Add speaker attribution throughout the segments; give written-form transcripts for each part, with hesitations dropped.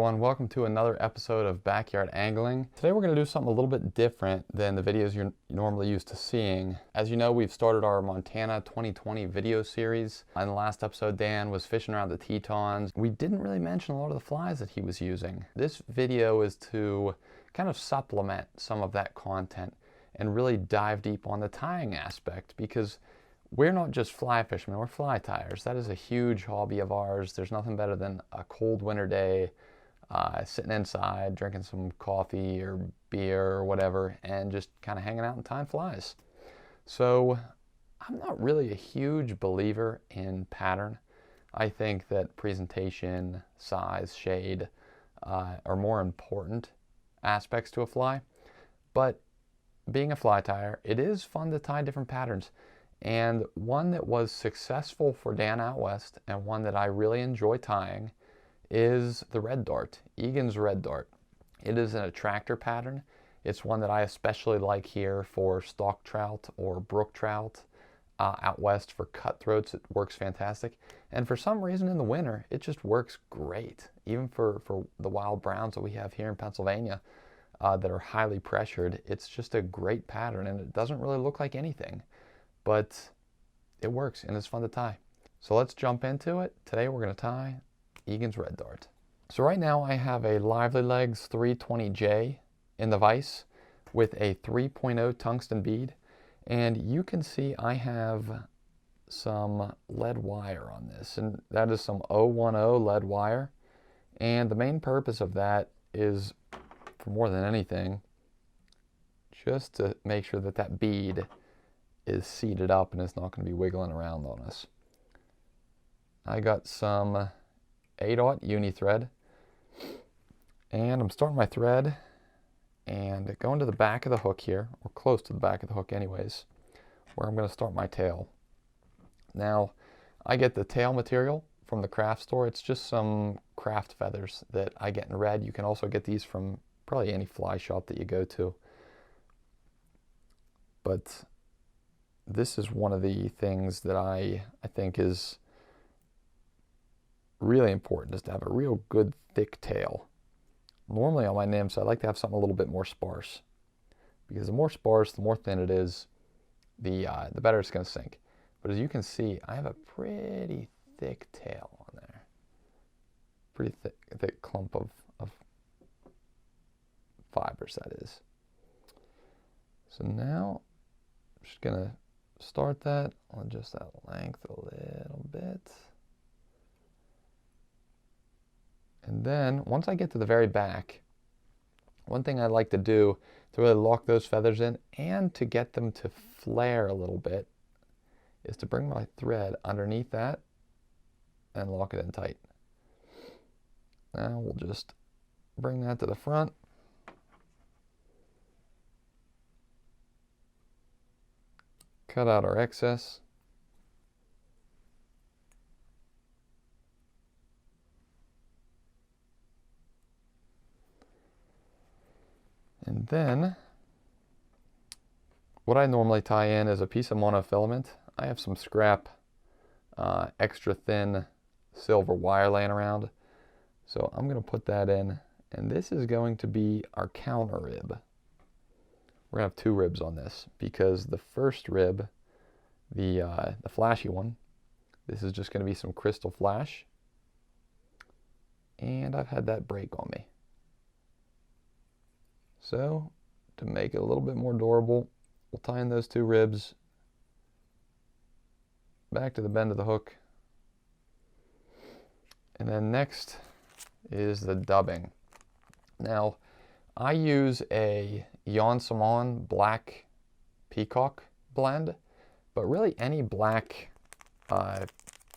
Speaker 1: everyone, welcome to another episode of Backyard Angling. Today we're going to do something a little bit different than the videos you're normally used to seeing. As you know, we've started our Montana 2020 video series. In the last episode, Dan was fishing around the Tetons. We didn't really mention a lot of the flies that he was using. This video is to kind of supplement some of that content and really dive deep on the tying aspect, because we're not just fly fishermen, we're fly tiers. That is a huge hobby of ours. There's nothing better than a cold winter day, sitting inside, drinking some coffee or beer or whatever, and just kind of hanging out and tying flies. So I'm not really a huge believer in pattern. I think that presentation, size, shade are more important aspects to a fly. But being a fly tier, it is fun to tie different patterns. And one that was successful for Dan out west, and one that I really enjoy tying, is the red dart, Egan's red dart. It is an attractor pattern. It's one that I especially like here for stock trout or brook trout. Out west for cutthroats, it works fantastic. And for some reason in the winter, it just works great. Even for the wild browns that we have here in Pennsylvania that are highly pressured, it's just a great pattern, and it doesn't really look like anything. But it works and it's fun to tie. So let's jump into it. Today we're going to tie Egan's red dart. So right now I have a Lively Legs 320J in the vise with a 3.0 tungsten bead. And you can see I have some lead wire on this, and that is some 010 lead wire. And the main purpose of that is, for more than anything, just to make sure that that bead is seated up and it's not going to be wiggling around on us. I got some 8/0 uni thread, and I'm starting my thread and going to the back of the hook here, or close to the back of the hook anyways, where I'm going to start my tail. Now, I get the tail material from the craft store. It's just some craft feathers that I get in red. You can also get these from probably any fly shop that you go to. But this is one of the things that I think is really important, is to have a real good thick tail. Normally on my nymphs, I like to have something a little bit more sparse, because the more sparse, the more thin it is, the better it's going to sink. But as you can see, I have a pretty thick tail on there. Pretty thick clump of fibers, that is. So now I'm just going to start that on just that length a little bit. And then once I get to the very back, one thing I like to do to really lock those feathers in and to get them to flare a little bit is to bring my thread underneath that and lock it in tight. Now we'll just bring that to the front. Cut out our excess. And then what I normally tie in is a piece of monofilament. I have some scrap extra thin silver wire laying around. So I'm going to put that in, and this is going to be our counter rib. We're going to have two ribs on this, because the first rib, the flashy one, this is just going to be some crystal flash, and I've had that break on me. So to make it a little bit more durable, we'll tie in those two ribs back to the bend of the hook. And then next is the dubbing. Now, I use a Yon Simon black peacock blend, but really any black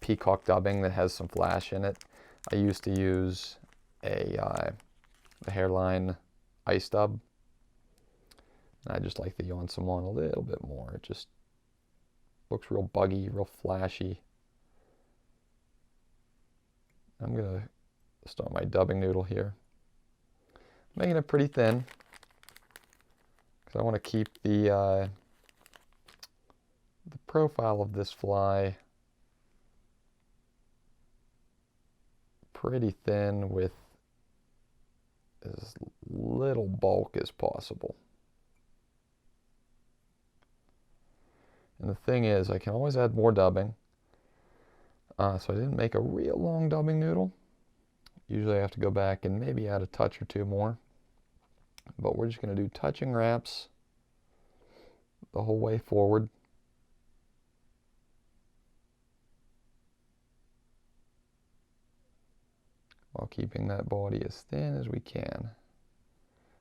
Speaker 1: peacock dubbing that has some flash in it. I used to use the Hairline ice dub, and I just like the Yon Simon a little bit more. It just looks real buggy, real flashy. I'm gonna start my dubbing noodle here, making it pretty thin, because I want to keep the profile of this fly pretty thin with as little bulk as possible. And the thing is, I can always add more dubbing. So I didn't make a real long dubbing noodle. Usually I have to go back and maybe add a touch or two more. But we're just going to do touching wraps the whole way forward. While keeping that body as thin as we can.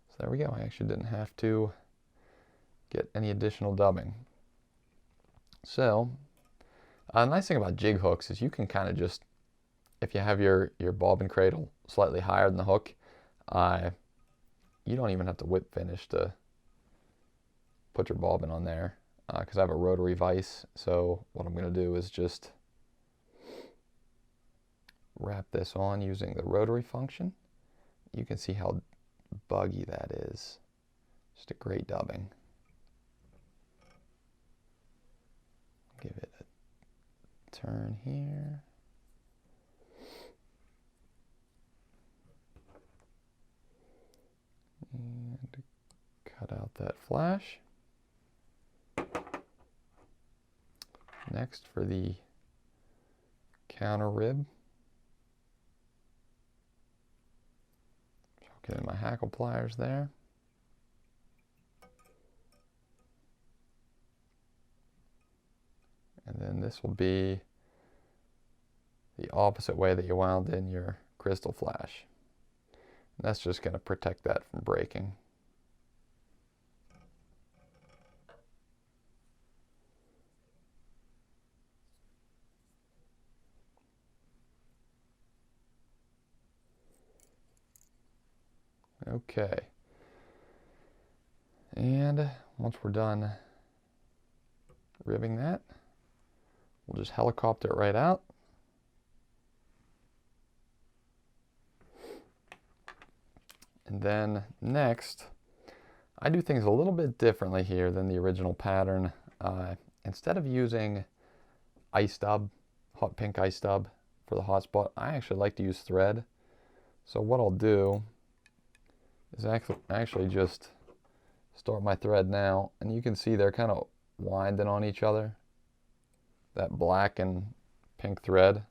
Speaker 1: So there we go. I actually didn't have to get any additional dubbing. So, the nice thing about jig hooks is you can kind of just, if you have your bobbin cradle slightly higher than the hook, you don't even have to whip finish to put your bobbin on there, because I have a rotary vise. So what I'm going to do is just wrap this on using the rotary function. You can see how buggy that is. Just a great dubbing. Give it a turn here. And cut out that flash. Next, for the counter rib, I'll get in my hackle pliers there. And then this will be the opposite way that you wound in your crystal flash. And that's just going to protect that from breaking. Okay. And once we're done ribbing that, we'll just helicopter it right out. And then next, I do things a little bit differently here than the original pattern. Instead of using ice dub, hot pink ice dub for the hot spot, I actually like to use thread. So what I'll do is actually just start my thread now, and you can see they're kind of winding on each other. That black and pink thread.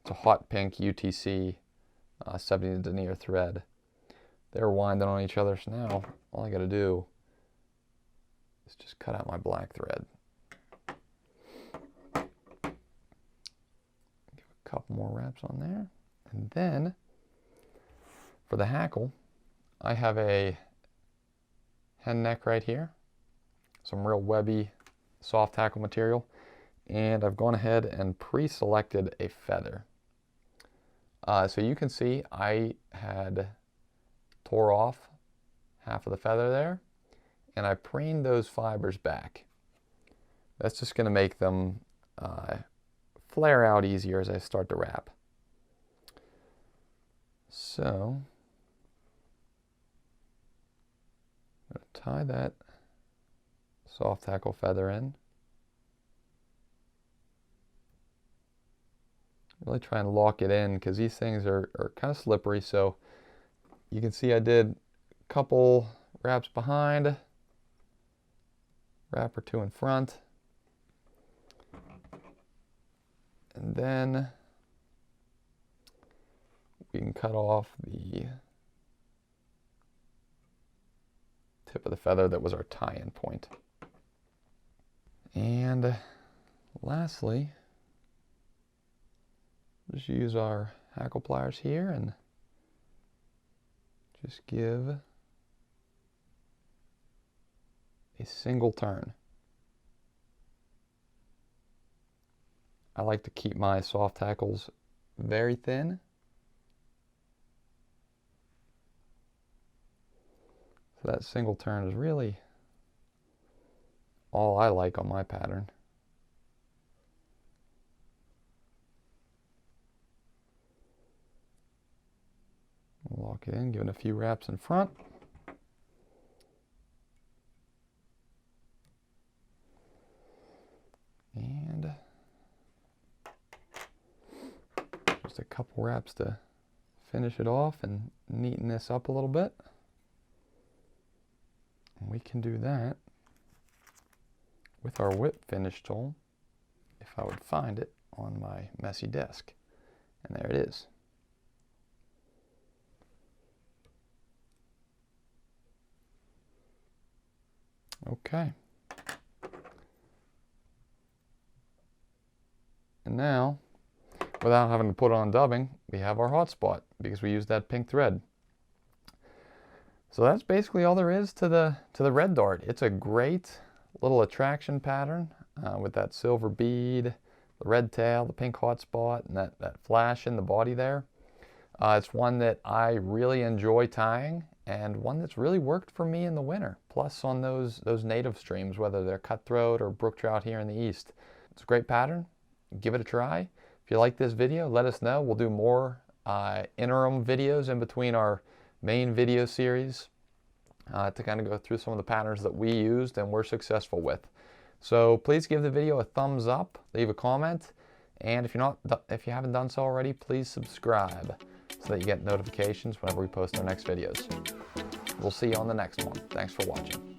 Speaker 1: It's a hot pink UTC 70 denier thread. They're winding on each other, so now all I got to do is just cut out my black thread. Give a couple more wraps on there. And then for the hackle, I have a hen neck right here. Some real webby, soft hackle material. And I've gone ahead and pre-selected a feather. So you can see I had tore off half of the feather there, and I preened those fibers back. That's just going to make them flare out easier as I start to wrap. So I'm going to tie that soft hackle feather in. Really try and lock it in because these things are kind of slippery. So you can see I did a couple wraps behind, wrap or two in front, and then we can cut off the tip of the feather that was our tie-in point. And lastly, just use our hackle pliers here and just give a single turn. I like to keep my soft hackles very thin. So that single turn is really all I like on my pattern. Lock it in, give it a few wraps in front. And just a couple wraps to finish it off and neaten this up a little bit. And we can do that with our whip finish tool, if I would find it on my messy desk. And there it is. Okay. And now, without having to put on dubbing, we have our hot spot because we used that pink thread. So that's basically all there is to the red dart. It's a great little attraction pattern with that silver bead, the red tail, the pink hot spot, and that flash in the body there. It's one that I really enjoy tying, and one that's really worked for me in the winter. Plus on those native streams, whether they're cutthroat or brook trout here in the east. It's a great pattern. Give it a try. If you like this video, let us know. We'll do more interim videos in between our main video series to kind of go through some of the patterns that we used and were successful with. So please give the video a thumbs up, leave a comment, and if you haven't done so already, please subscribe so that you get notifications whenever we post our next videos. We'll see you on the next one. Thanks for watching.